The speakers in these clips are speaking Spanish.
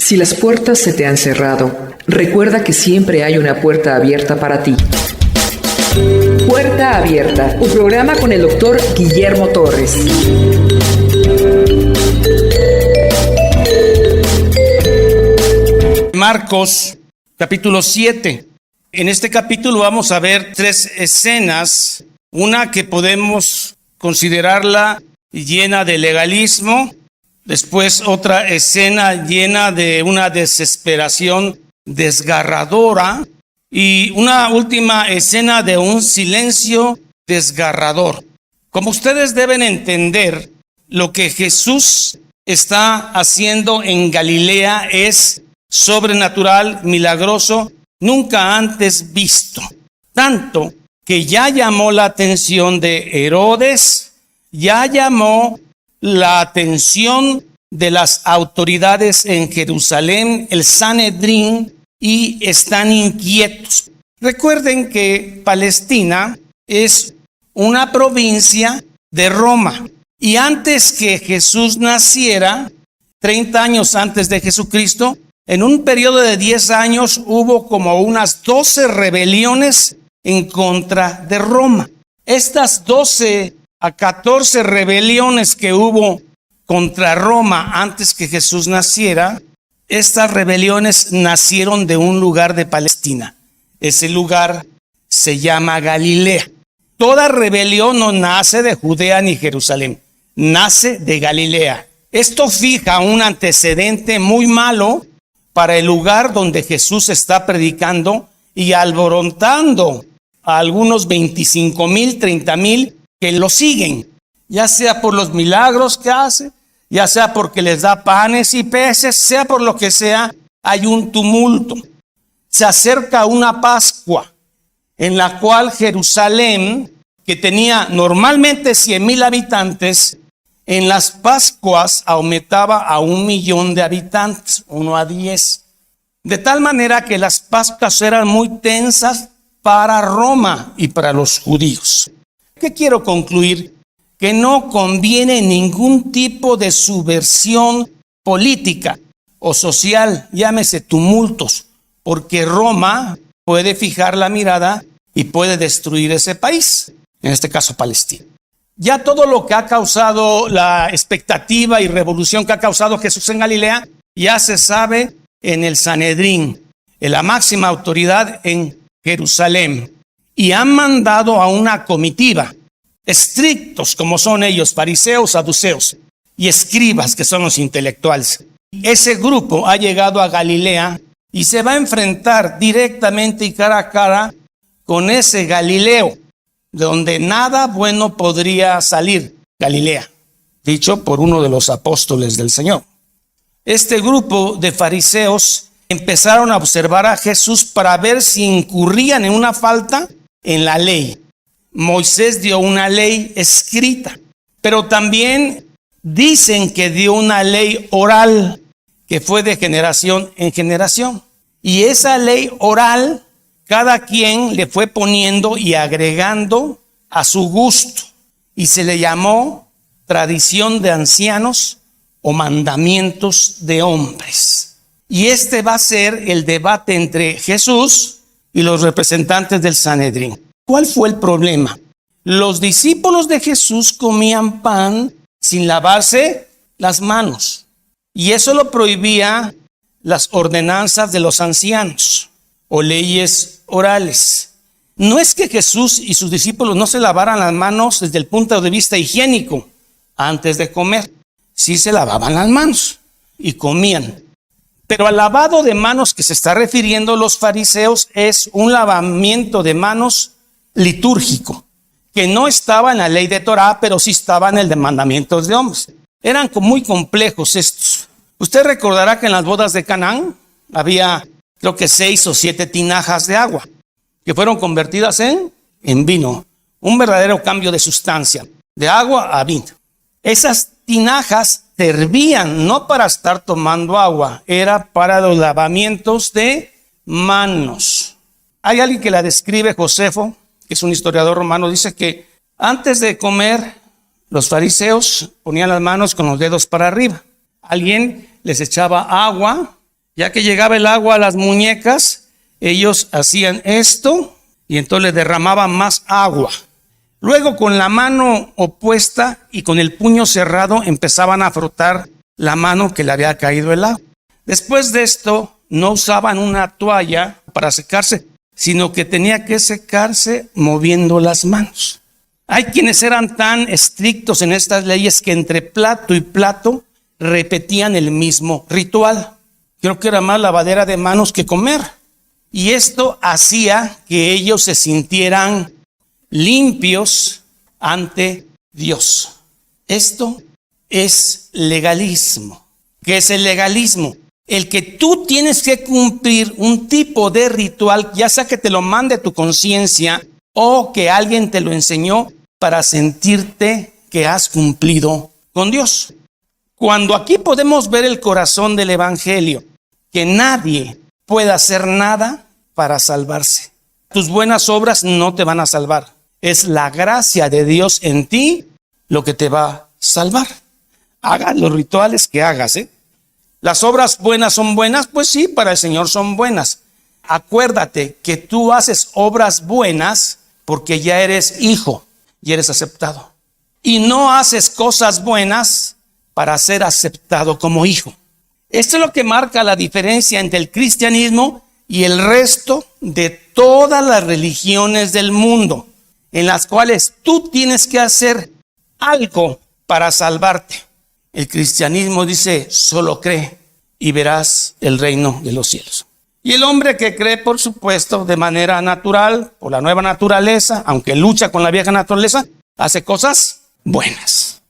Si las puertas se te han cerrado, recuerda que siempre hay una puerta abierta para ti. Puerta Abierta, un programa con el doctor Guillermo Torres. Marcos, capítulo 7. En este capítulo vamos a ver 3 escenas. Una que podemos considerarla llena de legalismo. Después otra escena llena de una desesperación desgarradora. Y una última escena de un silencio desgarrador. Como ustedes deben entender, lo que Jesús está haciendo en Galilea es sobrenatural, milagroso, nunca antes visto. Tanto que ya llamó la atención de Herodes, ya llamó la atención de las autoridades en Jerusalén, el Sanedrín, y están inquietos. Recuerden que Palestina es una provincia de Roma. Y antes que Jesús naciera, 30 años antes de Jesucristo, en un periodo de 10 años hubo como unas 12 rebeliones en contra de Roma. Estas 12 a 14 rebeliones que hubo contra Roma antes que Jesús naciera, estas rebeliones nacieron de un lugar de Palestina. Ese lugar se llama Galilea. Toda rebelión no nace de Judea ni Jerusalén, nace de Galilea. Esto fija un antecedente muy malo para el lugar donde Jesús está predicando y alborotando a algunos 25,000, 30,000 que lo siguen, ya sea por los milagros que hace, ya sea porque les da panes y peces, sea por lo que sea, hay un tumulto. Se acerca una Pascua en la cual Jerusalén, que tenía normalmente 100,000 habitantes, en las Pascuas aumentaba a 1,000,000 de habitantes, 1 a 10. De tal manera que las Pascuas eran muy tensas para Roma y para los judíos. ¿Qué quiero concluir? Que no conviene ningún tipo de subversión política o social, llámese tumultos, porque Roma puede fijar la mirada y puede destruir ese país, en este caso Palestina. Ya todo lo que ha causado la expectativa y revolución que ha causado Jesús en Galilea, ya se sabe en el Sanedrín, en la máxima autoridad en Jerusalén, y han mandado a una comitiva, estrictos como son ellos, fariseos, saduceos y escribas, que son los intelectuales. Ese grupo ha llegado a Galilea y se va a enfrentar directamente y cara a cara con ese Galileo, de donde nada bueno podría salir. Galilea, dicho por uno de los apóstoles del Señor. Este grupo de fariseos empezaron a observar a Jesús para ver si incurrían en una falta en la ley. Moisés dio una ley escrita, pero también dicen que dio una ley oral que fue de generación en generación. Y esa ley oral, cada quien le fue poniendo y agregando a su gusto. Y se le llamó tradición de ancianos o mandamientos de hombres. Y este va a ser el debate entre Jesús y los representantes del Sanedrín. ¿Cuál fue el problema? Los discípulos de Jesús comían pan sin lavarse las manos. Y eso lo prohibía las ordenanzas de los ancianos o leyes orales. No es que Jesús y sus discípulos no se lavaran las manos desde el punto de vista higiénico antes de comer. Sí se lavaban las manos y comían. Pero al lavado de manos que se está refiriendo los fariseos es un lavamiento de manos litúrgico, que no estaba en la ley de Torá, pero sí estaba en el de mandamientos de hombres. Eran muy complejos estos. Usted recordará que en las bodas de Canaán había, creo que 6 o 7 tinajas de agua, que fueron convertidas en vino. Un verdadero cambio de sustancia, de agua a vino. Esas tinajas servían no para estar tomando agua, era para los lavamientos de manos. Hay alguien que la describe, Josefo, que es un historiador romano, dice que antes de comer, los fariseos ponían las manos con los dedos para arriba. Alguien les echaba agua Ya que llegaba el agua a las muñecas, ellos hacían esto y entonces le derramaban más agua. Luego con la mano opuesta y con el puño cerrado empezaban a frotar la mano que le había caído el agua. Después de esto no usaban una toalla para secarse, sino que tenía que secarse moviendo las manos. Hay quienes eran tan estrictos en estas leyes que entre plato y plato repetían el mismo ritual. Creo que era más lavadera de manos que comer. Y esto hacía que ellos se sintieran limpios ante Dios. Esto es legalismo. ¿Qué es el legalismo? El que tú tienes que cumplir un tipo de ritual, ya sea que te lo mande tu conciencia o que alguien te lo enseñó para sentirte que has cumplido con Dios. Cuando aquí podemos ver el corazón del evangelio, que nadie puede hacer nada para salvarse. Tus buenas obras no te van a salvar. Es la gracia de Dios en ti lo que te va a salvar. Hagas los rituales que hagas, Las obras buenas son buenas, pues sí, para el Señor son buenas. Acuérdate que tú haces obras buenas porque ya eres hijo y eres aceptado. Y no haces cosas buenas para ser aceptado como hijo. Esto es lo que marca la diferencia entre el cristianismo y el resto de todas las religiones del mundo, en las cuales tú tienes que hacer algo para salvarte. El cristianismo dice, solo cree y verás el reino de los cielos. Y el hombre que cree, por supuesto, de manera natural, por la nueva naturaleza, aunque lucha con la vieja naturaleza, hace cosas buenas.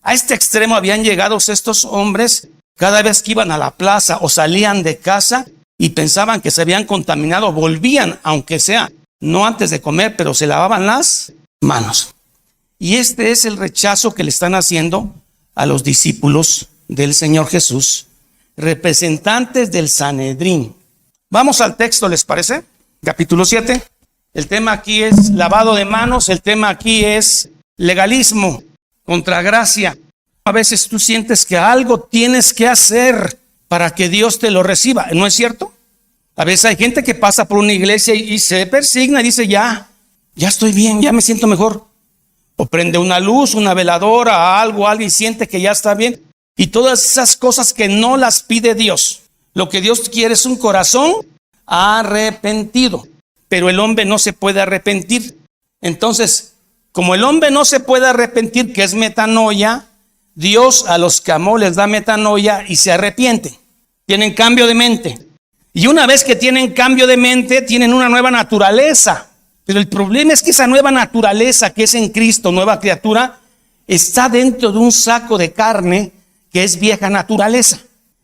A este extremo habían llegado estos hombres cada vez que iban a la plaza o salían de casa y pensaban que se habían contaminado, volvían, aunque sea no antes de comer, pero se lavaban las manos. Y este es el rechazo que le están haciendo a los discípulos del Señor Jesús, representantes del Sanedrín. Vamos al texto, ¿les parece? Capítulo 7. El tema aquí es lavado de manos, el tema aquí es legalismo contra gracia. A veces tú sientes que algo tienes que hacer para que Dios te lo reciba, ¿no es cierto? A veces hay gente que pasa por una iglesia y se persigna y dice, ya estoy bien, ya me siento mejor. O prende una luz, una veladora, algo, alguien siente que ya está bien. Y todas esas cosas que no las pide Dios. Lo que Dios quiere es un corazón arrepentido. Pero el hombre no se puede arrepentir. Entonces, como el hombre no se puede arrepentir, que es metanoia, Dios a los que amó les da metanoia y se arrepienten. Tienen cambio de mente. Y una vez que tienen cambio de mente, tienen una nueva naturaleza. Pero el problema es que esa nueva naturaleza que es en Cristo, nueva criatura, está dentro de un saco de carne que es vieja naturaleza.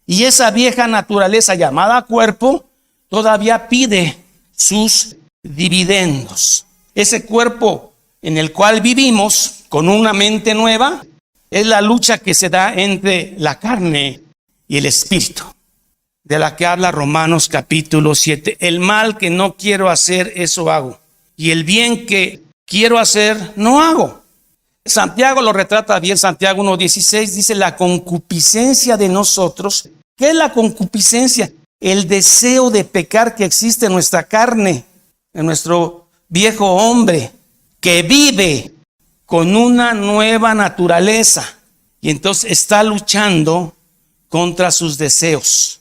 Y esa vieja naturaleza llamada cuerpo todavía pide sus dividendos. Ese cuerpo en el cual vivimos con una mente nueva es la lucha que se da entre la carne y el espíritu, de la que habla Romanos capítulo 7. El mal que no quiero hacer, eso hago. Y el bien que quiero hacer, no hago. Santiago lo retrata bien, Santiago 1:16 dice la concupiscencia de nosotros. ¿Qué es la concupiscencia? El deseo de pecar que existe en nuestra carne, en nuestro viejo hombre, que vive con una nueva naturaleza. Y entonces está luchando contra sus deseos.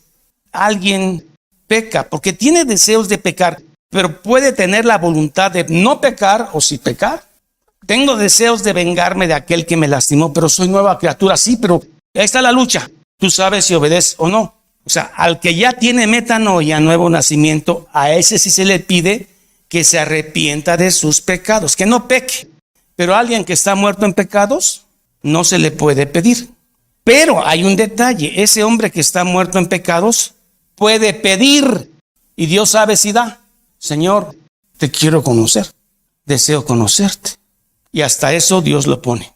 Alguien peca porque tiene deseos de pecar, pero puede tener la voluntad de no pecar o sí pecar. Tengo deseos de vengarme de aquel que me lastimó, pero soy nueva criatura, sí, pero ahí está la lucha. Tú sabes si obedeces o no. O sea, al que ya tiene metanoia, nuevo nacimiento, a ese sí se le pide que se arrepienta de sus pecados, que no peque. Pero a alguien que está muerto en pecados, no se le puede pedir. Pero hay un detalle, ese hombre que está muerto en pecados puede pedir y Dios sabe si da. Señor, te quiero conocer, deseo conocerte. Y hasta eso Dios lo pone.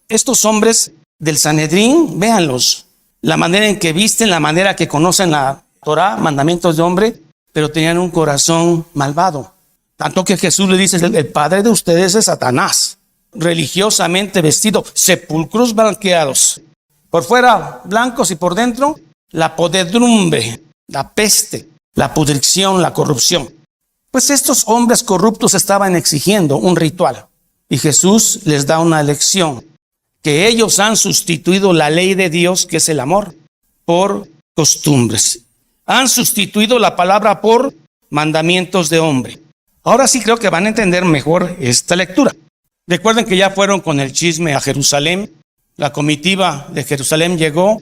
Estos hombres del Sanedrín, véanlos, la manera en que visten, la manera que conocen la Torá, mandamientos de hombre, pero tenían un corazón malvado. Tanto que Jesús le dice, el padre de ustedes es Satanás, religiosamente vestido, sepulcros blanqueados, por fuera blancos y por dentro la podredumbre la peste, la pudrición, la corrupción. Pues estos hombres corruptos estaban exigiendo un ritual y Jesús les da una lección, que ellos han sustituido la ley de Dios, que es el amor, por costumbres. Han sustituido la palabra por mandamientos de hombre. Ahora sí creo que van a entender mejor esta lectura. Recuerden que ya fueron con el chisme a Jerusalén. La comitiva de Jerusalén llegó.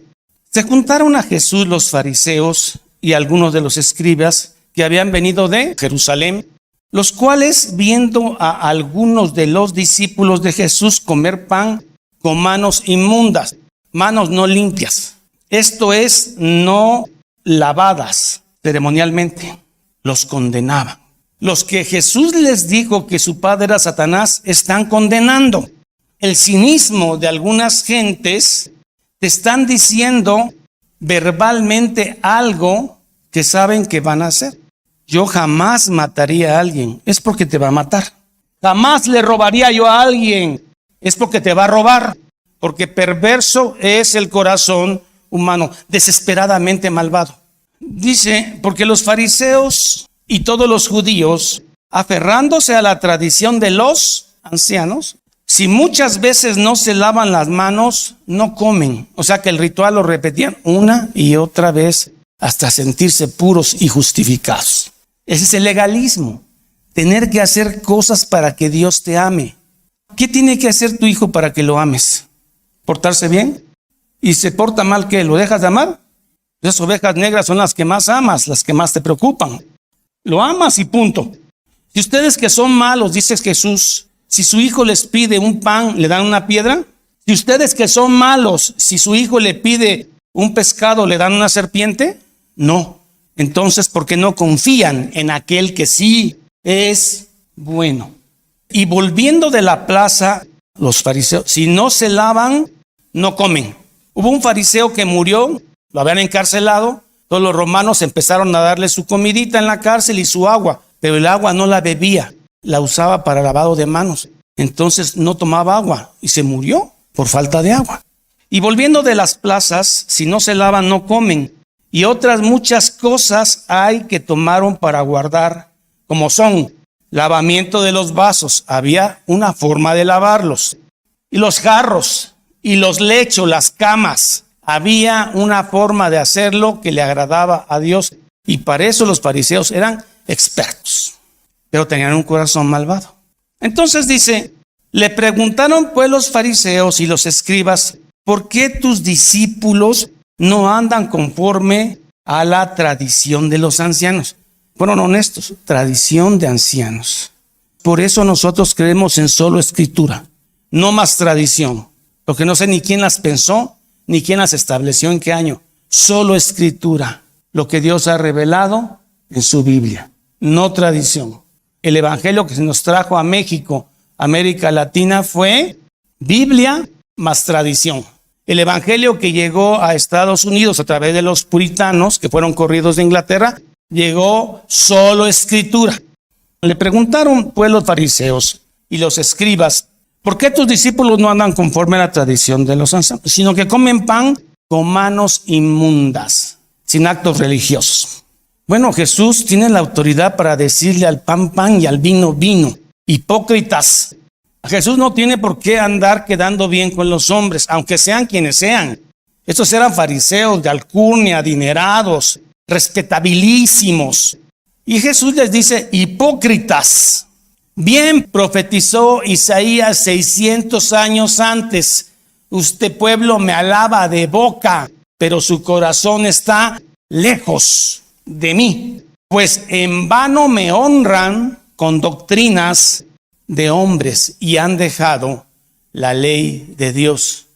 Se juntaron a Jesús los fariseos y algunos de los escribas que habían venido de Jerusalén, los cuales, viendo a algunos de los discípulos de Jesús comer pan con manos inmundas, manos no limpias, esto es, no lavadas ceremonialmente, los condenaban. Los que Jesús les dijo que su padre era Satanás están condenando. El cinismo de algunas gentes te están diciendo verbalmente algo que saben que van a hacer. Yo jamás mataría a alguien, es porque te va a matar. Jamás le robaría yo a alguien, es porque te va a robar. Porque perverso es el corazón humano, desesperadamente malvado. Dice, porque los fariseos y todos los judíos, aferrándose a la tradición de los ancianos, si muchas veces no se lavan las manos, no comen. O sea que el ritual lo repetían una y otra vez hasta sentirse puros y justificados. Ese es el legalismo, tener que hacer cosas para que Dios te ame. ¿Qué tiene que hacer tu hijo para que lo ames? ¿Portarse bien? ¿Y se porta mal, qué? ¿Lo dejas de amar? Las ovejas negras son las que más amas, las que más te preocupan. Lo amas y punto. Si ustedes que son malos, dice Jesús, si su hijo les pide un pan, ¿le dan una piedra? Si ustedes que son malos, si su hijo le pide un pescado, ¿le dan una serpiente? No. Entonces, ¿por qué no confían en aquel que sí es bueno? Y volviendo de la plaza, los fariseos, si no se lavan, no comen. Hubo un fariseo que murió, lo habían encarcelado, todos los romanos empezaron a darle su comidita en la cárcel y su agua, pero el agua no la bebía, la usaba para lavado de manos. Entonces no tomaba agua y se murió por falta de agua. Y volviendo de las plazas, si no se lavan, no comen. Y otras muchas cosas hay que tomaron para guardar, como son lavamiento de los vasos. Había una forma de lavarlos. Y los jarros, y los lechos, las camas. Había una forma de hacerlo que le agradaba a Dios. Y para eso los fariseos eran expertos. Pero tenían un corazón malvado. Entonces dice, le preguntaron pues los fariseos y los escribas, ¿por qué tus discípulos no andan conforme a la tradición de los ancianos? Fueron honestos, tradición de ancianos. Por eso nosotros creemos en solo escritura, no más tradición, porque no sé ni quién las pensó, ni quién las estableció en qué año. Solo escritura, lo que Dios ha revelado en su Biblia, no tradición. El evangelio que se nos trajo a México, América Latina, fue Biblia más tradición. El evangelio que llegó a Estados Unidos a través de los puritanos, que fueron corridos de Inglaterra, llegó solo escritura. Le preguntaron pues los fariseos y los escribas, ¿por qué tus discípulos no andan conforme a la tradición de los ancianos, sino que comen pan con manos inmundas, sin actos religiosos? Bueno, Jesús tiene la autoridad para decirle al pan, pan y al vino, vino. Hipócritas. Jesús no tiene por qué andar quedando bien con los hombres, aunque sean quienes sean. Estos eran fariseos de alcurnia, adinerados, respetabilísimos. Y Jesús les dice, hipócritas. Bien profetizó Isaías 600 años antes. Usted, pueblo, me alaba de boca, pero su corazón está lejos de mí. Pues en vano me honran con doctrinas de hombres y han dejado la ley de Dios.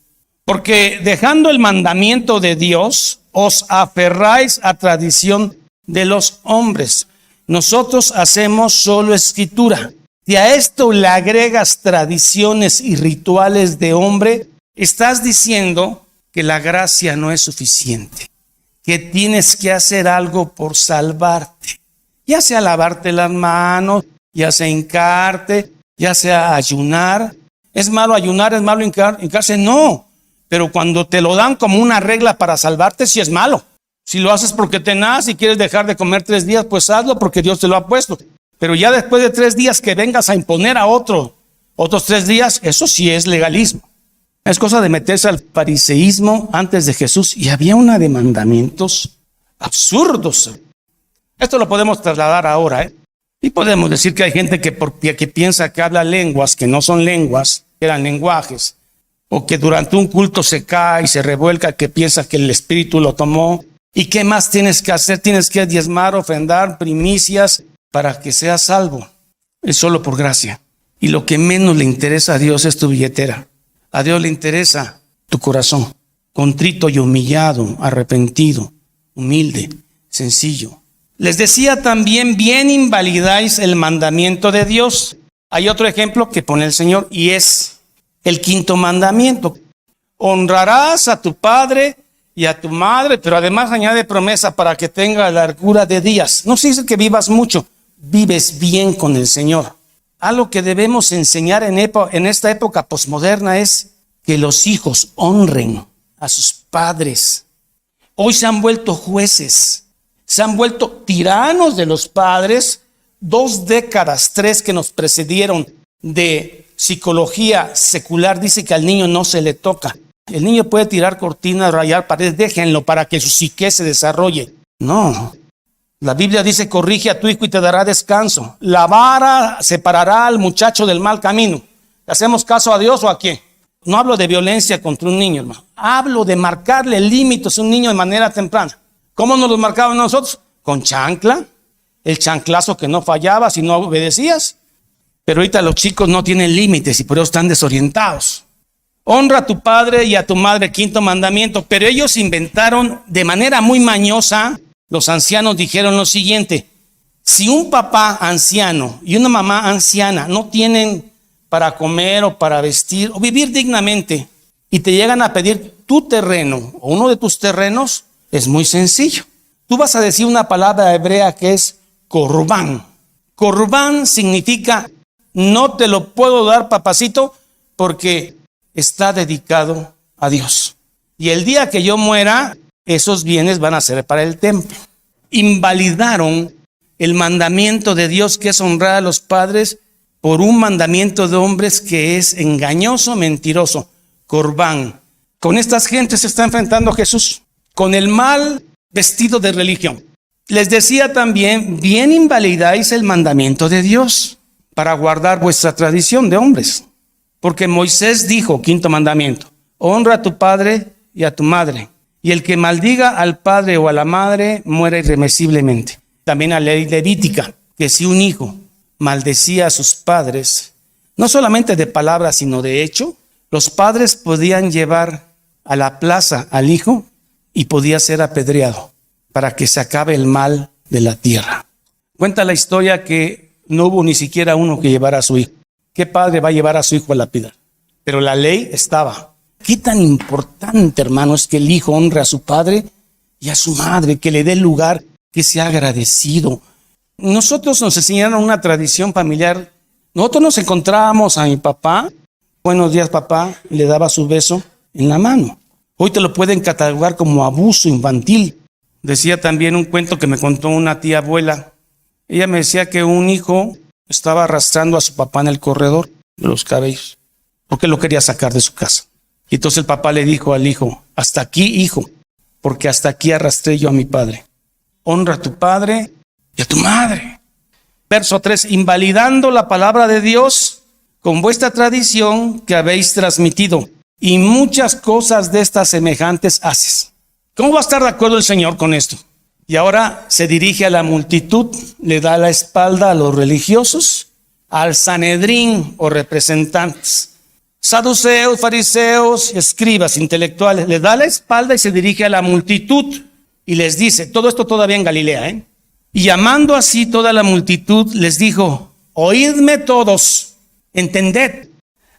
Porque dejando el mandamiento de Dios, os aferráis a tradición de los hombres. Nosotros hacemos solo escritura. Si a esto le agregas tradiciones y rituales de hombre, estás diciendo que la gracia no es suficiente, que tienes que hacer algo por salvarte, ya sea lavarte las manos, ya sea hincarte, ya sea ayunar. ¿Es malo ayunar? ¿Es malo hincarse? No, pero cuando te lo dan como una regla para salvarte, sí es malo. Si lo haces porque te nace y quieres dejar de comer 3 días, pues hazlo porque Dios te lo ha puesto. Pero ya después de 3 días que vengas a imponer a otros 3 días, eso sí es legalismo. Es cosa de meterse al fariseísmo antes de Jesús, y había una de mandamientos absurdos. Esto lo podemos trasladar ahora, y podemos decir que hay gente que piensa que habla lenguas que no son lenguas, que eran lenguajes, o que durante un culto se cae y se revuelca, que piensa que el Espíritu lo tomó. ¿Y qué más tienes que hacer? Tienes que diezmar, ofrendar, primicias para que seas salvo. Es solo por gracia. Y lo que menos le interesa a Dios es tu billetera. A Dios le interesa tu corazón, contrito y humillado, arrepentido, humilde, sencillo. Les decía también, bien invalidáis el mandamiento de Dios. Hay otro ejemplo que pone el Señor, y es el 5º mandamiento. Honrarás a tu padre y a tu madre, pero además añade promesa para que tenga largura de días. No se dice que vivas mucho, vives bien con el Señor. Algo que debemos enseñar en esta época posmoderna es que los hijos honren a sus padres. Hoy se han vuelto jueces, se han vuelto tiranos de los padres. 2 décadas, 3 que nos precedieron de psicología secular dice que al niño no se le toca. El niño puede tirar cortinas, rayar paredes, déjenlo para que su psique se desarrolle. No. La Biblia dice, corrige a tu hijo y te dará descanso. La vara separará al muchacho del mal camino. ¿Le hacemos caso a Dios o a quién? No hablo de violencia contra un niño, hermano. Hablo de marcarle límites a un niño de manera temprana. ¿Cómo nos los marcaban nosotros? Con chancla. El chanclazo que no fallaba si no obedecías. Pero ahorita los chicos no tienen límites y por eso están desorientados. Honra a tu padre y a tu madre, 5º mandamiento. Pero ellos inventaron de manera muy mañosa. Los ancianos dijeron lo siguiente: si un papá anciano y una mamá anciana no tienen para comer o para vestir o vivir dignamente y te llegan a pedir tu terreno o uno de tus terrenos, es muy sencillo. Tú vas a decir una palabra hebrea que es corbán. Corbán significa no te lo puedo dar, papacito, porque está dedicado a Dios. Y el día que yo muera, esos bienes van a ser para el templo. Invalidaron el mandamiento de Dios, que es honrar a los padres, por un mandamiento de hombres que es engañoso, mentiroso, corbán. Con estas gentes se está enfrentando Jesús, con el mal vestido de religión. Les decía también, bien invalidáis el mandamiento de Dios para guardar vuestra tradición de hombres. Porque Moisés dijo, 5º mandamiento, honra a tu padre y a tu madre. Y el que maldiga al padre o a la madre muera irremisiblemente. También la ley levítica, que si un hijo maldecía a sus padres, no solamente de palabra, sino de hecho, los padres podían llevar a la plaza al hijo y podía ser apedreado para que se acabe el mal de la tierra. Cuenta la historia que no hubo ni siquiera uno que llevara a su hijo. ¿Qué padre va a llevar a su hijo a lapidar? Pero la ley estaba. Qué tan importante, hermano, es que el hijo honre a su padre y a su madre, que le dé lugar, que sea agradecido. Nosotros nos enseñaron una tradición familiar. Nosotros nos encontrábamos a mi papá, buenos días papá, y le daba su beso en la mano. Hoy te lo pueden catalogar como abuso infantil. Decía también un cuento que me contó una tía abuela. Ella me decía que un hijo estaba arrastrando a su papá en el corredor de los cabellos, porque lo quería sacar de su casa. Y entonces el papá le dijo al hijo, hasta aquí, hijo, porque hasta aquí arrastré yo a mi padre. Honra a tu padre y a tu madre. Verso 3, invalidando la palabra de Dios con vuestra tradición que habéis transmitido, y muchas cosas de estas semejantes haces. ¿Cómo va a estar de acuerdo el Señor con esto? Y ahora se dirige a la multitud, le da la espalda a los religiosos, al Sanedrín o representantes, saduceos, fariseos, escribas, intelectuales. Le da la espalda y se dirige a la multitud y les dice, todo esto todavía en Galilea, y llamando así toda la multitud les dijo, oídme todos, entended,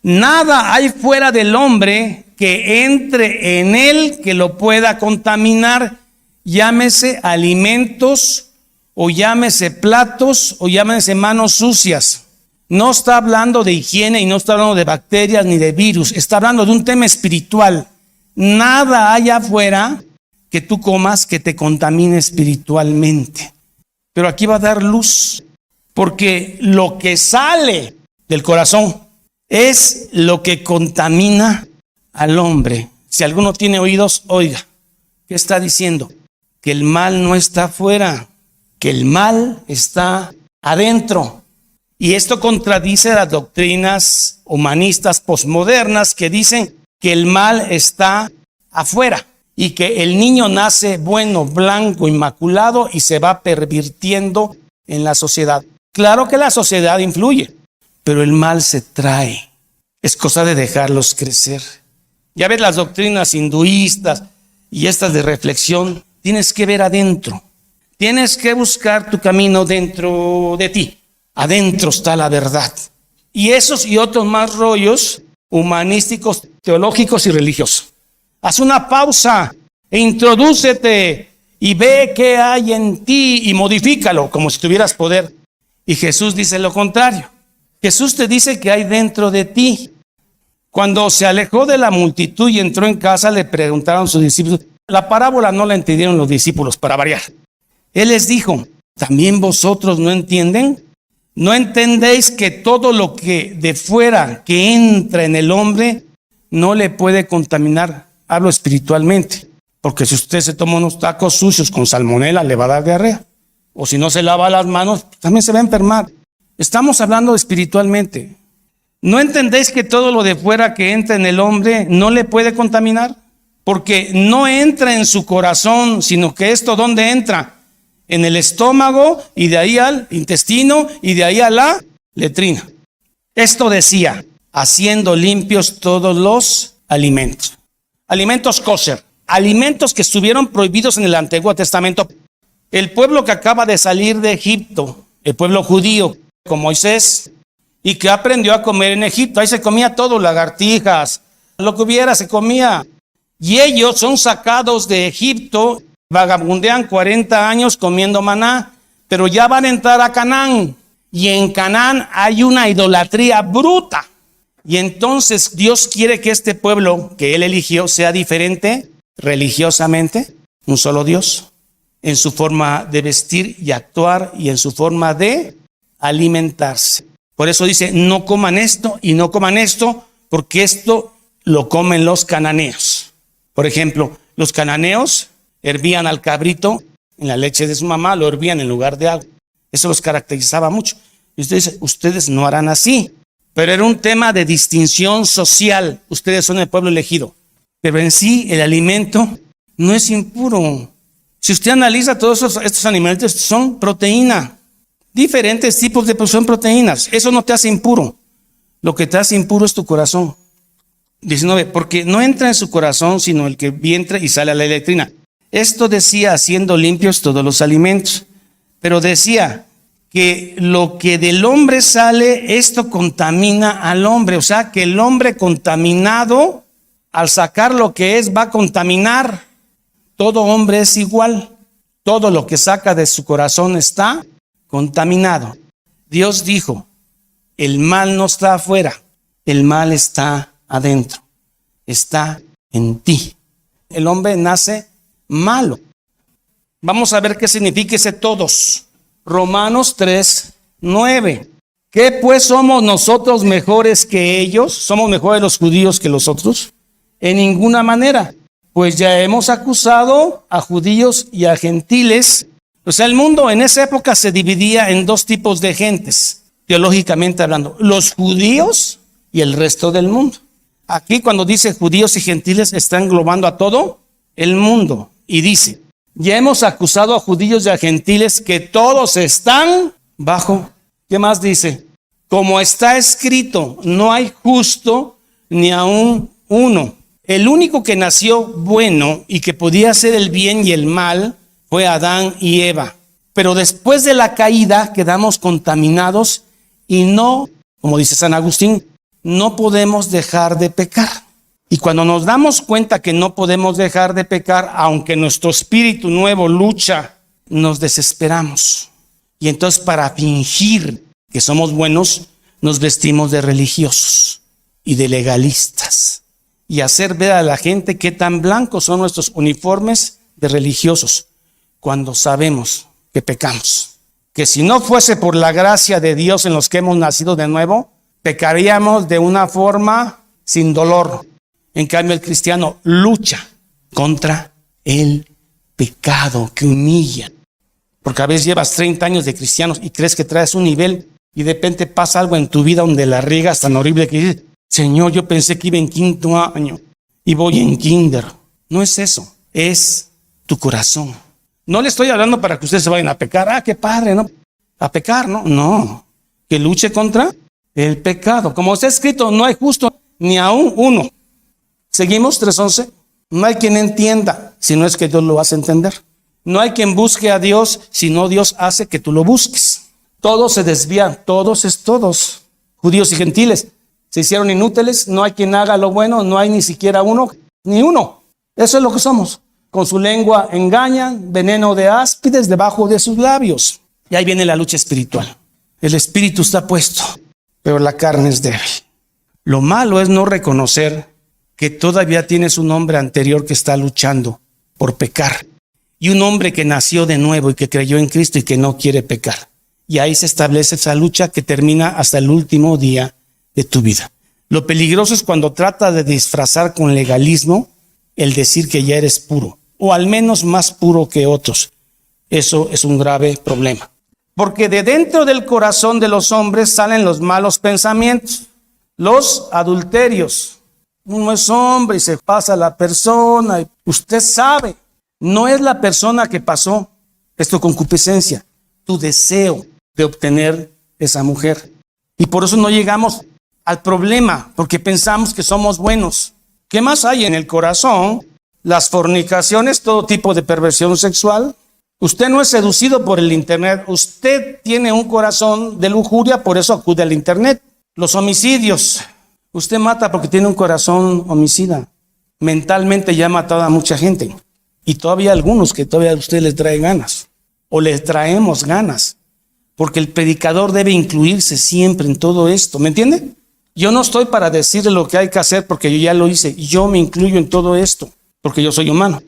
nada hay fuera del hombre que entre en él que lo pueda contaminar, llámese alimentos o llámese platos o llámese manos sucias. No está hablando de higiene y no está hablando de bacterias ni de virus, está hablando de un tema espiritual. Nada hay afuera que tú comas que te contamine espiritualmente. Pero aquí va a dar luz, porque lo que sale del corazón es lo que contamina al hombre. Si alguno tiene oídos, oiga. ¿Qué está diciendo? Que el mal no está afuera, que el mal está adentro. Y esto contradice las doctrinas humanistas posmodernas que dicen que el mal está afuera y que el niño nace bueno, blanco, inmaculado y se va pervirtiendo en la sociedad. Claro que la sociedad influye, pero el mal se trae. Es cosa de dejarlos crecer. Ya ves las doctrinas hinduistas y estas de reflexión, tienes que ver adentro. Tienes que buscar tu camino dentro de ti. Adentro está la verdad. Y esos y otros más rollos humanísticos, teológicos y religiosos. Haz una pausa e introdúcete y ve qué hay en ti y modifícalo como si tuvieras poder. Y Jesús dice lo contrario. Jesús te dice que hay dentro de ti. Cuando se alejó de la multitud y entró en casa, le preguntaron sus discípulos. La parábola no la entendieron los discípulos, para variar. Él les dijo, ¿también vosotros no entienden? ¿No entendéis que todo lo que de fuera que entra en el hombre no le puede contaminar? Hablo espiritualmente, porque si usted se toma unos tacos sucios con salmonela, le va a dar diarrea. O si no se lava las manos, también se va a enfermar. Estamos hablando espiritualmente. ¿No entendéis que todo lo de fuera que entra en el hombre no le puede contaminar? Porque no entra en su corazón, sino que esto, ¿dónde entra? En el estómago y de ahí al intestino y de ahí a la letrina. Esto decía, haciendo limpios todos los alimentos. Alimentos kosher, alimentos que estuvieron prohibidos en el Antiguo Testamento. El pueblo que acaba de salir de Egipto, el pueblo judío, con Moisés, y que aprendió a comer en Egipto. Ahí se comía todo, lagartijas, lo que hubiera se comía. Y ellos son sacados de Egipto, vagabundean 40 años comiendo maná, pero ya van a entrar a Canaán. Y en Canaán hay una idolatría bruta. Y entonces Dios quiere que este pueblo que Él eligió sea diferente religiosamente, un solo Dios, en su forma de vestir y actuar y en su forma de alimentarse. Por eso dice, no coman esto y no coman esto, porque esto lo comen los cananeos. Por ejemplo, los cananeos hervían al cabrito en la leche de su mamá, lo hervían en lugar de agua. Eso los caracterizaba mucho. Y usted dice, ustedes no harán así. Pero era un tema de distinción social. Ustedes son el pueblo elegido. Pero en sí, el alimento no es impuro. Si usted analiza todos estos alimentos, son proteína. Diferentes tipos de son proteínas. Eso no te hace impuro. Lo que te hace impuro es tu corazón. 19, porque no entra en su corazón, sino el que entra y sale a la letrina. Esto decía, haciendo limpios todos los alimentos. Pero decía que lo que del hombre sale, esto contamina al hombre. O sea, que el hombre contaminado, al sacar lo que es, va a contaminar. Todo hombre es igual. Todo lo que saca de su corazón está contaminado. Dios dijo, el mal no está afuera, el mal está adentro, está en ti. El hombre nace malo. Vamos a ver qué significa ese todos. Romanos 3:9. ¿Qué pues somos nosotros mejores que ellos? ¿Somos mejores los judíos que los otros? En ninguna manera, pues ya hemos acusado a judíos y a gentiles. O sea, el mundo en esa época se dividía en dos tipos de gentes, teológicamente hablando, los judíos y el resto del mundo. Aquí cuando dice judíos y gentiles está englobando a todo el mundo y dice, ya hemos acusado a judíos y a gentiles que todos están bajo. ¿Qué más dice? Como está escrito, no hay justo ni aún uno. El único que nació bueno y que podía hacer el bien y el mal fue Adán y Eva. Pero después de la caída quedamos contaminados y no, como dice San Agustín, no podemos dejar de pecar. Y cuando nos damos cuenta que no podemos dejar de pecar, aunque nuestro espíritu nuevo lucha, nos desesperamos. Y entonces para fingir que somos buenos, nos vestimos de religiosos y de legalistas. Y hacer ver a la gente qué tan blancos son nuestros uniformes de religiosos cuando sabemos que pecamos. Que si no fuese por la gracia de Dios en los que hemos nacido de nuevo, pecaríamos de una forma sin dolor. En cambio, el cristiano lucha contra el pecado que humilla. Porque a veces llevas 30 años de cristianos y crees que traes un nivel y de repente pasa algo en tu vida donde la riegas tan horrible que dices, Señor, yo pensé que iba en 5º año y voy en kinder. No es eso, es tu corazón. No le estoy hablando para que ustedes se vayan a pecar. Qué padre, ¿no? A pecar, ¿no? No, que luche contra el pecado. Como está escrito, no hay justo ni aún uno. Seguimos, 3:11. No hay quien entienda, si no es que Dios lo hace entender. No hay quien busque a Dios, si no Dios hace que tú lo busques. Todos se desvían, todos, judíos y gentiles, se hicieron inútiles. No hay quien haga lo bueno, no hay ni siquiera uno, ni uno. Eso es lo que somos. Con su lengua engañan, veneno de áspides debajo de sus labios. Y ahí viene la lucha espiritual. El espíritu está puesto, pero la carne es débil. Lo malo es no reconocer que todavía tienes un hombre anterior que está luchando por pecar. Y un hombre que nació de nuevo y que creyó en Cristo y que no quiere pecar. Y ahí se establece esa lucha que termina hasta el último día de tu vida. Lo peligroso es cuando trata de disfrazar con legalismo el decir que ya eres puro, o al menos más puro que otros. Eso es un grave problema. Porque de dentro del corazón de los hombres salen los malos pensamientos, los adulterios. Uno es hombre y se pasa a la persona. Y usted sabe, no es la persona que pasó, es tu concupiscencia, tu deseo de obtener esa mujer. Y por eso no llegamos al problema, porque pensamos que somos buenos. ¿Qué más hay en el corazón? Las fornicaciones, todo tipo de perversión sexual. Usted no es seducido por el internet, usted tiene un corazón de lujuria, por eso acude al internet. Los homicidios, usted mata porque tiene un corazón homicida. Mentalmente ya ha matado a mucha gente. Y todavía algunos que todavía a usted les trae ganas, o les traemos ganas, porque el predicador debe incluirse siempre en todo esto, ¿me entiende? Yo no estoy para decirle lo que hay que hacer porque yo ya lo hice, yo me incluyo en todo esto, porque yo soy humano.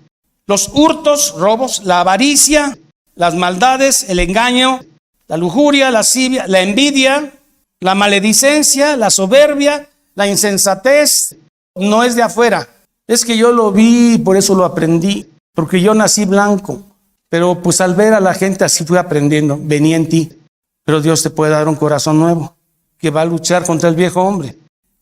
Los hurtos, robos, la avaricia, las maldades, el engaño, la lujuria, la lascivia, la envidia, la maledicencia, la soberbia, la insensatez, no es de afuera. Es que yo lo vi, por eso lo aprendí, porque yo nací blanco. Pero pues al ver a la gente así fui aprendiendo, venía en ti. Pero Dios te puede dar un corazón nuevo que va a luchar contra el viejo hombre.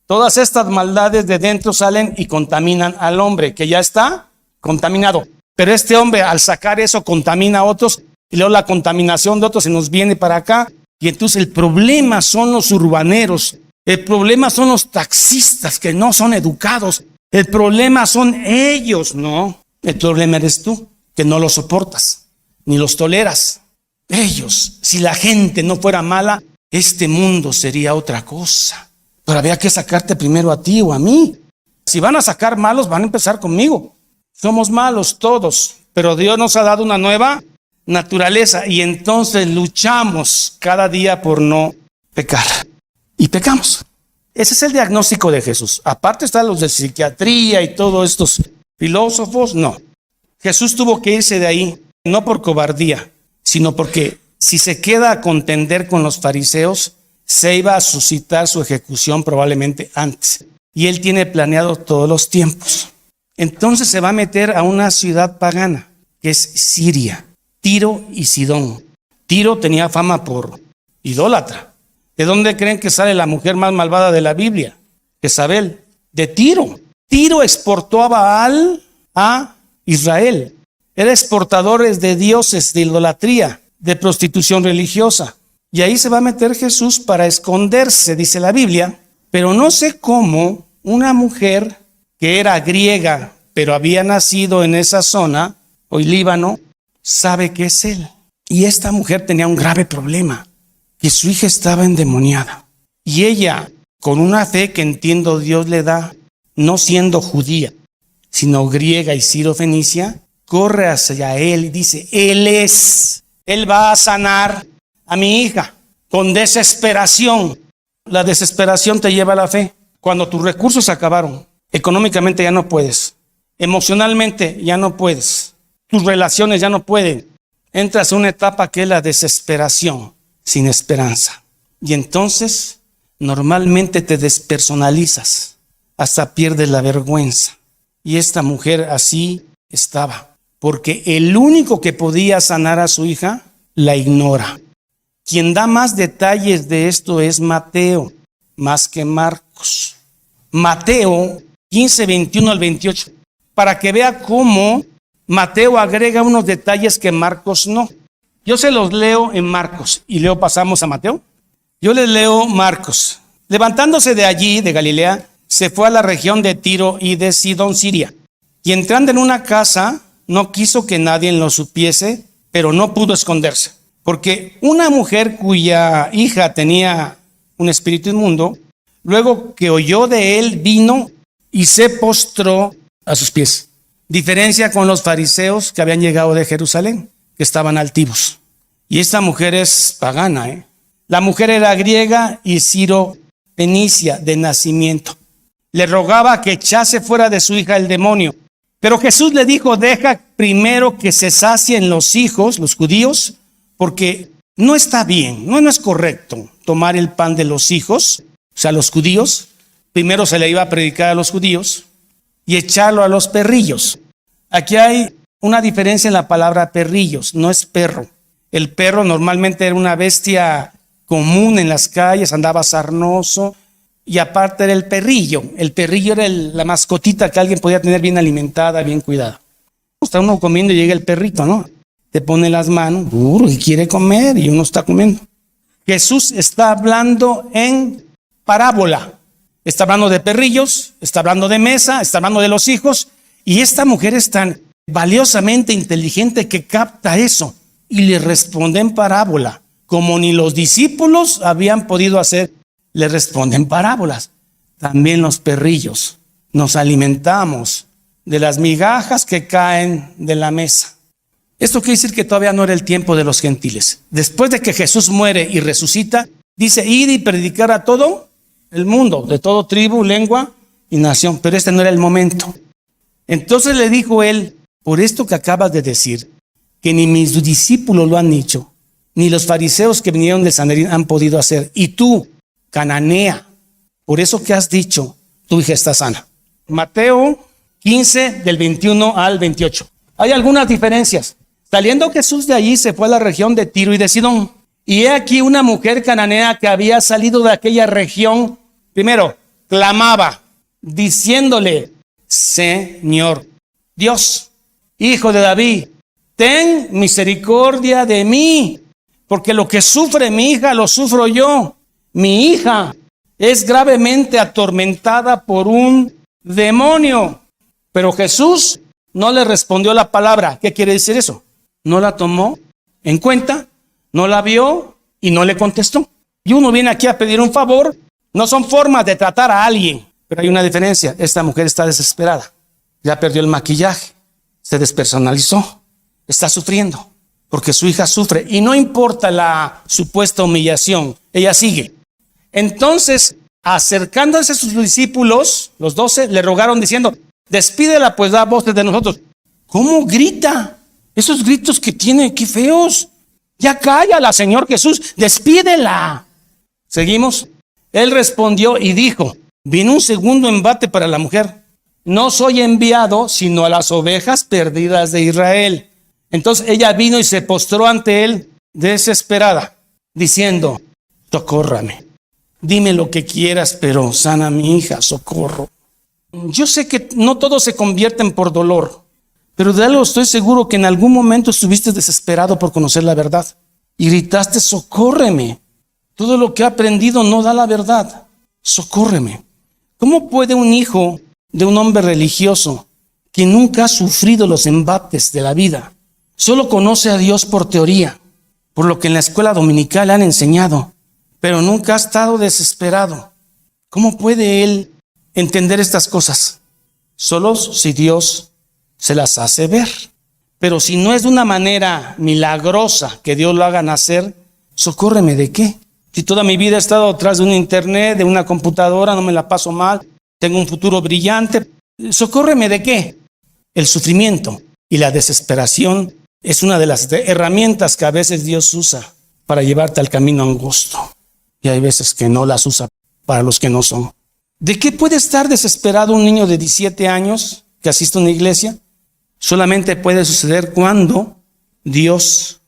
Todas estas maldades de dentro salen y contaminan al hombre, que ya está contaminado. Pero este hombre al sacar eso contamina a otros y luego la contaminación de otros se nos viene para acá. Y entonces el problema son los urbaneros, el problema son los taxistas que no son educados, el problema son ellos, no. El problema eres tú, que no los soportas, ni los toleras. Ellos, si la gente no fuera mala, este mundo sería otra cosa. Pero había que sacarte primero a ti o a mí. Si van a sacar malos, van a empezar conmigo. Somos malos todos, pero Dios nos ha dado una nueva naturaleza y entonces luchamos cada día por no pecar. Y pecamos. Ese es el diagnóstico de Jesús. Aparte están los de psiquiatría y todos estos filósofos, no. Jesús tuvo que irse de ahí, no por cobardía, sino porque si se queda a contender con los fariseos, se iba a suscitar su ejecución probablemente antes. Y él tiene planeado todos los tiempos. Entonces se va a meter a una ciudad pagana, que es Siria, Tiro y Sidón. Tiro tenía fama por idólatra. ¿De dónde creen que sale la mujer más malvada de la Biblia? Jezabel, de Tiro. Tiro exportó a Baal a Israel. Era exportadores de dioses, de idolatría, de prostitución religiosa. Y ahí se va a meter Jesús para esconderse, dice la Biblia. Pero no sé cómo una mujer que era griega, pero había nacido en esa zona, hoy Líbano, sabe que es él. Y esta mujer tenía un grave problema, que su hija estaba endemoniada. Y ella, con una fe que entiendo Dios le da, no siendo judía, sino griega y siro-fenicia, corre hacia él y dice, Él va a sanar a mi hija con desesperación. La desesperación te lleva a la fe. Cuando tus recursos se acabaron, económicamente ya no puedes, emocionalmente ya no puedes. tus relaciones ya no pueden. Entras a una etapa que es la desesperación, sin esperanza. Y entonces, normalmente te despersonalizas, hasta pierdes la vergüenza. Y esta mujer así estaba, porque el único que podía sanar a su hija, la ignora. Quien da más detalles de esto es Mateo, más que Marcos. Mateo 15, 21 al 28, para que vea cómo Mateo agrega unos detalles que Marcos no. Yo se los leo en Marcos y luego pasamos a Mateo. Yo les leo Marcos. Levantándose de allí, de Galilea, se fue a la región de Tiro y de Sidón, Siria. Y entrando en una casa, no quiso que nadie lo supiese, pero no pudo esconderse. Porque una mujer cuya hija tenía un espíritu inmundo, luego que oyó de él, vino y se postró a sus pies. Diferencia con los fariseos que habían llegado de Jerusalén, que estaban altivos. Y esta mujer es pagana, La mujer era griega y siro-fenicia de nacimiento. Le rogaba que echase fuera de su hija el demonio. Pero Jesús le dijo, deja primero que se sacien los hijos, los judíos, porque no está bien, no es correcto tomar el pan de los hijos, o sea, los judíos. Primero se le iba a predicar a los judíos y echarlo a los perrillos. Aquí hay una diferencia en la palabra perrillos, no es perro. El perro normalmente era una bestia común en las calles, andaba sarnoso, y aparte era el perrillo. El perrillo era la mascotita que alguien podía tener bien alimentada, bien cuidada. Está uno comiendo y llega el perrito, ¿no? Te pone las manos, y quiere comer, y uno está comiendo. Jesús está hablando en parábola. Está hablando de perrillos, está hablando de mesa, está hablando de los hijos. Y esta mujer es tan valiosamente inteligente que capta eso y le responde en parábola. Como ni los discípulos habían podido hacer, le responden parábolas. También los perrillos nos alimentamos de las migajas que caen de la mesa. Esto quiere decir que todavía no era el tiempo de los gentiles. Después de que Jesús muere y resucita, dice, id y predicar a todo el mundo, de todo tribu, lengua y nación. Pero este no era el momento. Entonces le dijo él, por esto que acabas de decir, que ni mis discípulos lo han dicho, ni los fariseos que vinieron de Sanedrín han podido hacer. Y tú, cananea, por eso que has dicho, tu hija está sana. Mateo 15, del 21 al 28. Hay algunas diferencias. Saliendo Jesús de allí, se fue a la región de Tiro y de Sidón. Y he aquí una mujer cananea que había salido de aquella región. Primero, clamaba, diciéndole, Señor Dios, Hijo de David, ten misericordia de mí, porque lo que sufre mi hija lo sufro yo. Mi hija es gravemente atormentada por un demonio. Pero Jesús no le respondió la palabra. ¿Qué quiere decir eso? No la tomó en cuenta, no la vio y no le contestó. Y uno viene aquí a pedir un favor. No son formas de tratar a alguien, pero hay una diferencia. Esta mujer está desesperada. Ya perdió el maquillaje, se despersonalizó, está sufriendo porque su hija sufre y no importa la supuesta humillación, ella sigue. Entonces, acercándose a sus discípulos, los 12, le rogaron diciendo, despídela, pues da voces de nosotros. ¿Cómo grita? Esos gritos que tiene, qué feos. Ya cállala, Señor Jesús, despídela. Seguimos. Él respondió y dijo, vino un segundo embate para la mujer. No soy enviado sino a las ovejas perdidas de Israel. Entonces ella vino y se postró ante él desesperada, diciendo, socórrame. Dime lo que quieras, pero sana a mi hija, socorro. Yo sé que no todos se convierten por dolor, pero de algo estoy seguro que en algún momento estuviste desesperado por conocer la verdad y gritaste, socórreme. Todo lo que he aprendido no da la verdad. Socórreme. ¿Cómo puede un hijo de un hombre religioso que nunca ha sufrido los embates de la vida, solo conoce a Dios por teoría, por lo que en la escuela dominical han enseñado, pero nunca ha estado desesperado? ¿Cómo puede él entender estas cosas? Solo si Dios se las hace ver. Pero si no es de una manera milagrosa que Dios lo haga nacer, ¿socórreme de qué? Si toda mi vida he estado detrás de un internet, de una computadora, no me la paso mal, tengo un futuro brillante, ¿socórreme de qué? El sufrimiento. Y la desesperación es una de las herramientas que a veces Dios usa para llevarte al camino angosto. Y hay veces que no las usa para los que no son. ¿De qué puede estar desesperado un niño de 17 años que asiste a una iglesia? Solamente puede suceder cuando Dios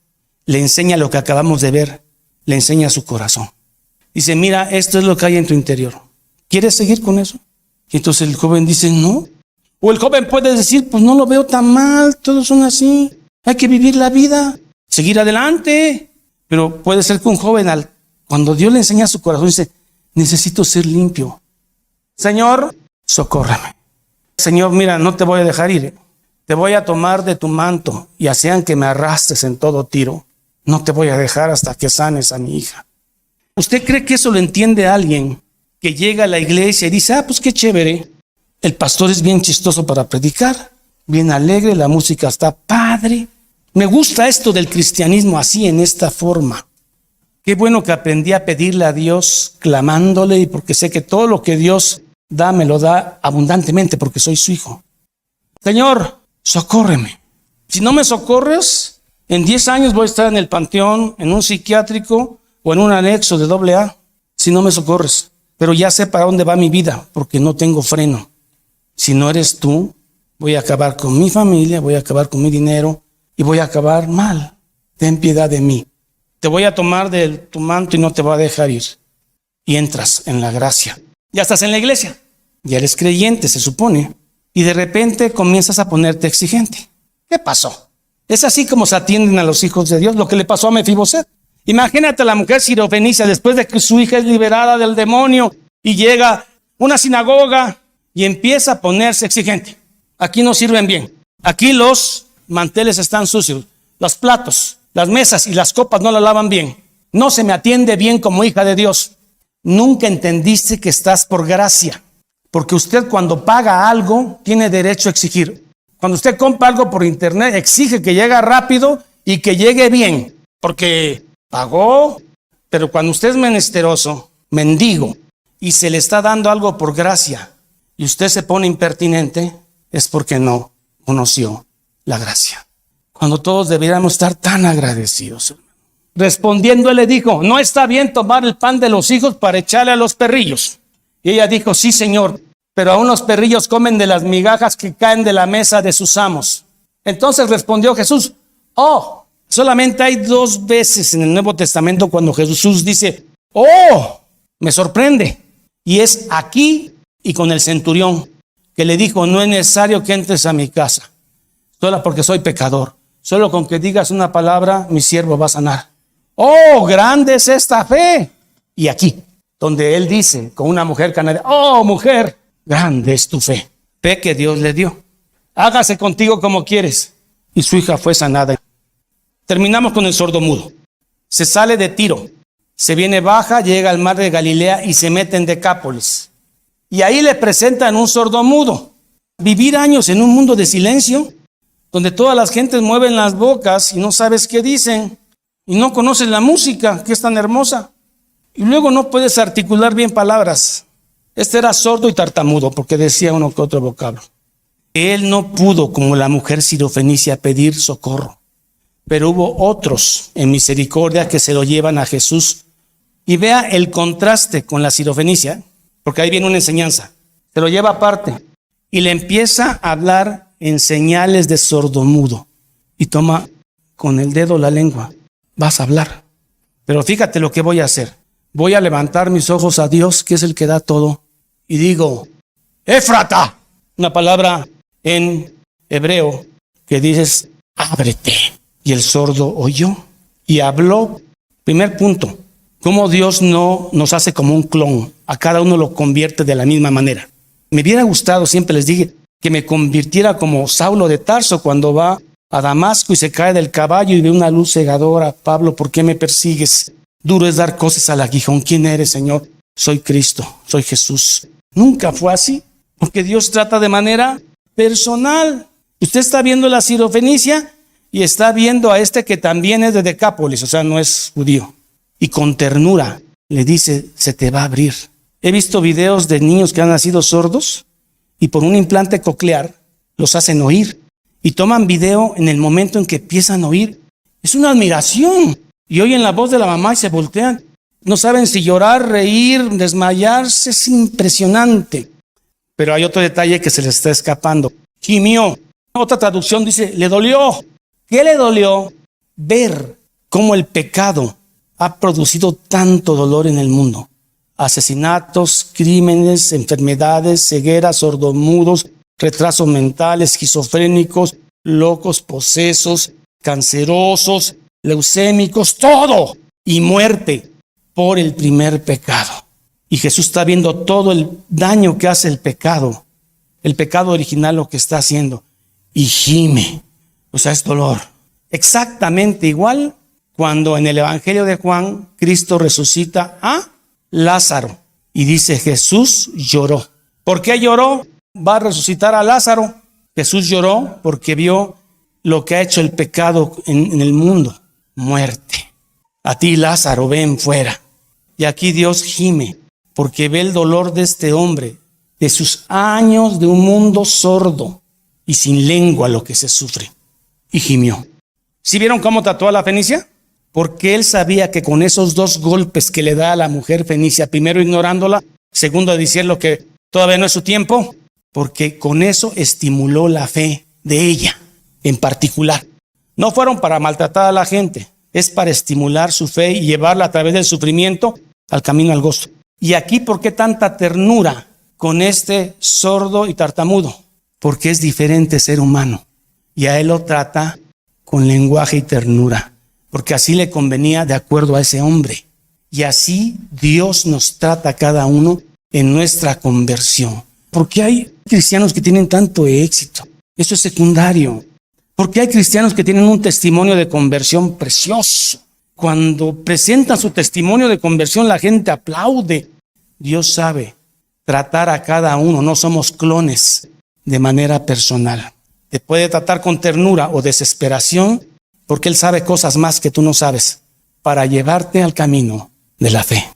le enseña lo que acabamos de ver, le enseña su corazón. Dice, mira, esto es lo que hay en tu interior. ¿Quieres seguir con eso? Y entonces el joven dice, no. O el joven puede decir, pues no lo veo tan mal, todos son así. Hay que vivir la vida, seguir adelante. Pero puede ser que un joven, cuando Dios le enseña su corazón, dice, necesito ser limpio. Señor, socórreme. Señor, mira, no te voy a dejar ir. Te voy a tomar de tu manto y sean que me arrastres en todo tiro. No te voy a dejar hasta que sanes a mi hija. ¿Usted cree que eso lo entiende alguien que llega a la iglesia y dice, pues qué chévere? El pastor es bien chistoso para predicar, bien alegre, la música está padre. Me gusta esto del cristianismo así, en esta forma. Qué bueno que aprendí a pedirle a Dios clamándole, y porque sé que todo lo que Dios da, me lo da abundantemente porque soy su hijo. Señor, socórreme. Si no me socorres, en 10 años voy a estar en el panteón, en un psiquiátrico o en un anexo de AA, si no me socorres. Pero ya sé para dónde va mi vida, porque no tengo freno. Si no eres tú, voy a acabar con mi familia, voy a acabar con mi dinero y voy a acabar mal. Ten piedad de mí. Te voy a tomar de tu manto y no te voy a dejar ir. Y entras en la gracia. Ya estás en la iglesia. Ya eres creyente, se supone. Y de repente comienzas a ponerte exigente. ¿Qué pasó? Es así como se atienden a los hijos de Dios, lo que le pasó a Mefiboset. Imagínate a la mujer sirofenicia después de que su hija es liberada del demonio y llega a una sinagoga y empieza a ponerse exigente. Aquí no sirven bien. Aquí los manteles están sucios. Los platos, las mesas y las copas no la lavan bien. No se me atiende bien como hija de Dios. Nunca entendiste que estás por gracia. Porque usted cuando paga algo tiene derecho a exigir. Cuando usted compra algo por internet, exige que llegue rápido y que llegue bien. Porque pagó, pero cuando usted es menesteroso, mendigo, y se le está dando algo por gracia, y usted se pone impertinente, es porque no conoció la gracia. Cuando todos deberíamos estar tan agradecidos. Respondiendo, él le dijo, no está bien tomar el pan de los hijos para echarle a los perrillos. Y ella dijo, sí, Señor, pero aún los perrillos comen de las migajas que caen de la mesa de sus amos. Entonces respondió Jesús, solamente hay 2 veces en el Nuevo Testamento cuando Jesús dice, me sorprende. Y es aquí y con el centurión, que le dijo, no es necesario que entres a mi casa, solo porque soy pecador. Solo con que digas una palabra, mi siervo va a sanar. Grande es esta fe. Y aquí, donde él dice, con una mujer cananea, mujer, grande es tu fe. Fe que Dios le dio. Hágase contigo como quieres. Y su hija fue sanada. Terminamos con el sordomudo. Se sale de Tiro, se viene baja, llega al mar de Galilea y se mete en Decápolis. Y ahí le presentan un sordomudo. Vivir años en un mundo de silencio, donde todas las gentes mueven las bocas y no sabes qué dicen, y no conoces la música, que es tan hermosa, y luego no puedes articular bien palabras. Este era sordo y tartamudo, porque decía uno que otro vocablo. Él no pudo, como la mujer sirofenicia, pedir socorro. Pero hubo otros en misericordia que se lo llevan a Jesús. Y vea el contraste con la sirofenicia, porque ahí viene una enseñanza. Se lo lleva aparte y le empieza a hablar en señales de sordomudo. Y toma con el dedo la lengua. Vas a hablar. Pero fíjate lo que voy a hacer. Voy a levantar mis ojos a Dios, que es el que da todo. Y digo, Éfrata. Una palabra en hebreo que dices, ábrete. Y el sordo oyó y habló. Primer punto, cómo Dios no nos hace como un clon. A cada uno lo convierte de la misma manera. Me hubiera gustado, siempre les dije, que me convirtiera como Saulo de Tarso cuando va a Damasco y se cae del caballo y ve una luz cegadora. Pablo, ¿por qué me persigues? Duro es dar cosas al aguijón. ¿Quién eres, Señor? Soy Cristo, soy Jesús. Nunca fue así, porque Dios trata de manera personal. Usted está viendo la sirofenicia y está viendo a este que también es de Decápolis, o sea, no es judío. Y con ternura le dice, se te va a abrir. He visto videos de niños que han nacido sordos y por un implante coclear los hacen oír. y toman video en el momento en que empiezan a oír. Es una admiración. Y oyen la voz de la mamá y se voltean. No saben si llorar, reír, desmayarse. Es impresionante. Pero hay otro detalle que se les está escapando. Gimió. Otra traducción dice, le dolió. ¿Qué le dolió? Ver cómo el pecado ha producido tanto dolor en el mundo. Asesinatos, crímenes, enfermedades, cegueras, sordomudos, retrasos mentales, esquizofrénicos, locos, posesos, cancerosos, leucémicos, todo. Y muerte por el primer pecado. Y Jesús está viendo todo el daño que hace el pecado original, lo que está haciendo. Y gime, o sea, es dolor. Exactamente igual cuando en el Evangelio de Juan, Cristo resucita a Lázaro. Y dice, Jesús lloró. ¿Por qué lloró? Va a resucitar a Lázaro. Jesús lloró porque vio lo que ha hecho el pecado en el mundo. Muerte. A ti, Lázaro, ven fuera. Y aquí Dios gime porque ve el dolor de este hombre, de sus años de un mundo sordo y sin lengua lo que se sufre. Y gimió. ¿Sí vieron cómo trató a la fenicia? Porque él sabía que con esos 2 golpes que le da a la mujer fenicia, primero ignorándola, segundo diciendo que todavía no es su tiempo, porque con eso estimuló la fe de ella en particular. No fueron para maltratar a la gente, es para estimular su fe y llevarla a través del sufrimiento al camino al gozo. Y aquí, ¿por qué tanta ternura con este sordo y tartamudo? Porque es diferente ser humano y a él lo trata con lenguaje y ternura, porque así le convenía de acuerdo a ese hombre. Y así Dios nos trata a cada uno en nuestra conversión. ¿Por qué hay cristianos que tienen tanto éxito? Eso es secundario. ¿Por qué hay cristianos que tienen un testimonio de conversión precioso? Cuando presentan su testimonio de conversión, la gente aplaude. Dios sabe tratar a cada uno, no somos clones, de manera personal. Te puede tratar con ternura o desesperación, porque Él sabe cosas más que tú no sabes, para llevarte al camino de la fe.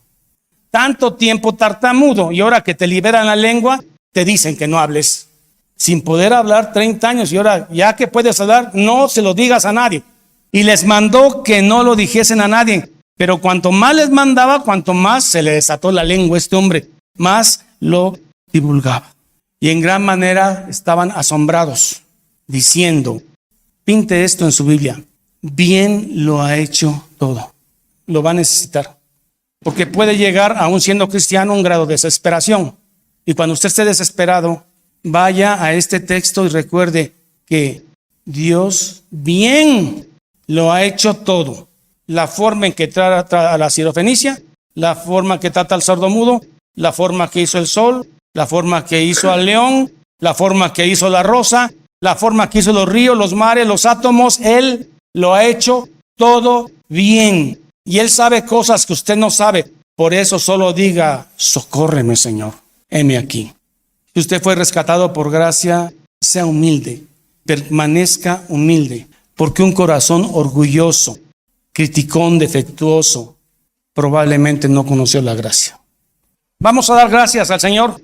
Tanto tiempo tartamudo, y ahora que te liberan la lengua, te dicen que no hables. Sin poder hablar 30 años, y ahora ya que puedes hablar, no se lo digas a nadie. Y les mandó que no lo dijesen a nadie. Pero cuanto más les mandaba, cuanto más se le desató la lengua a este hombre, más lo divulgaba. Y en gran manera estaban asombrados, diciendo, pinte esto en su Biblia, bien lo ha hecho todo. Lo va a necesitar. Porque puede llegar, aún siendo cristiano, a un grado de desesperación. Y cuando usted esté desesperado, vaya a este texto y recuerde que Dios bien lo ha hecho todo. La forma en que trata a la sirofenicia, la forma que trata al sordomudo, la forma que hizo el sol, la forma que hizo al león, la forma que hizo la rosa, la forma que hizo los ríos, los mares, los átomos. Él lo ha hecho todo bien. Y Él sabe cosas que usted no sabe. Por eso solo diga, socórreme, Señor, heme aquí. Si usted fue rescatado por gracia, sea humilde, permanezca humilde, porque un corazón orgulloso, criticón, defectuoso, probablemente no conoció la gracia. Vamos a dar gracias al Señor.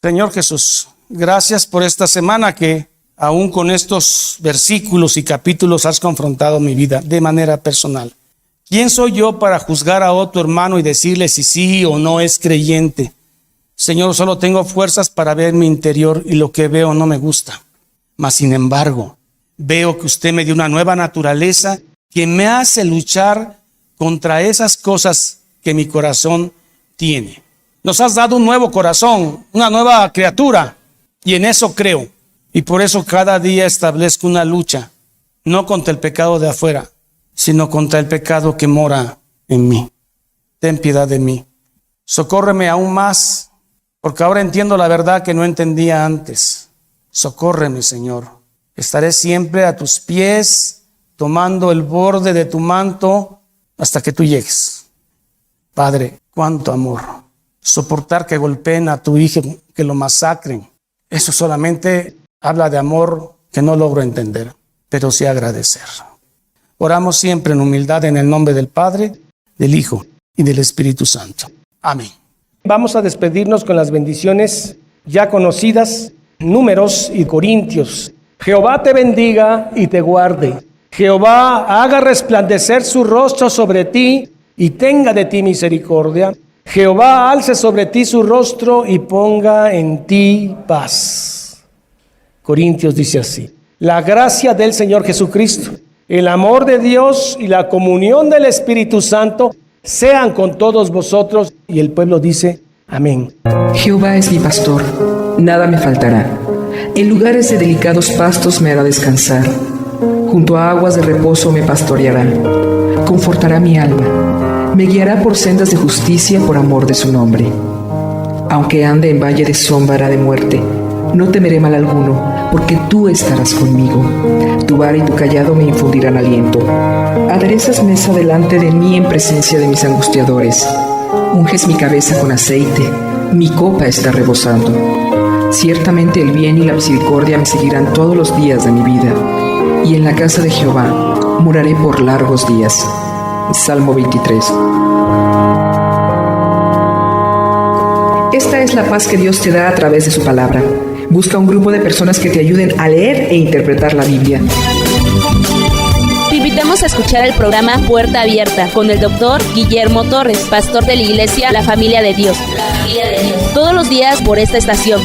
Señor Jesús, gracias por esta semana que aún con estos versículos y capítulos has confrontado mi vida de manera personal. ¿Quién soy yo para juzgar a otro hermano y decirle si sí o no es creyente? Señor, solo tengo fuerzas para ver mi interior y lo que veo no me gusta. Mas sin embargo, veo que usted me dio una nueva naturaleza que me hace luchar contra esas cosas que mi corazón tiene. Nos has dado un nuevo corazón, una nueva criatura, y en eso creo. Y por eso cada día establezco una lucha, no contra el pecado de afuera, sino contra el pecado que mora en mí. Ten piedad de mí. Socórreme aún más, porque ahora entiendo la verdad que no entendía antes. Socórreme, Señor. Estaré siempre a tus pies, tomando el borde de tu manto hasta que tú llegues. Padre, cuánto amor. Soportar que golpeen a tu hijo, que lo masacren. Eso solamente habla de amor que no logro entender, pero sí agradecer. Oramos siempre en humildad en el nombre del Padre, del Hijo y del Espíritu Santo. Amén. Vamos a despedirnos con las bendiciones ya conocidas, Números y Corintios. Jehová te bendiga y te guarde. Jehová haga resplandecer su rostro sobre ti y tenga de ti misericordia. Jehová alce sobre ti su rostro y ponga en ti paz. Corintios dice así: la gracia del Señor Jesucristo, el amor de Dios y la comunión del Espíritu Santo sean con todos vosotros. Y el pueblo dice: amén. Jehová es mi pastor, nada me faltará. En lugares de delicados pastos me hará descansar. Junto a aguas de reposo me pastoreará. Confortará mi alma. Me guiará por sendas de justicia por amor de su nombre. Aunque ande en valle de sombra de muerte, no temeré mal alguno, porque tú estarás conmigo. Tu vara y tu cayado me infundirán aliento. Aderezas mesa delante de mí en presencia de mis angustiadores. Unges mi cabeza con aceite, mi copa está rebosando. Ciertamente el bien y la misericordia me seguirán todos los días de mi vida, y en la casa de Jehová moraré por largos días. Salmo 23. Esta es la paz que Dios te da a través de su palabra. Busca un grupo de personas que te ayuden a leer e interpretar la Biblia. Te invitamos a escuchar el programa Puerta Abierta con el doctor Guillermo Torres, pastor de la iglesia La Familia de Dios. Todos los días por esta estación.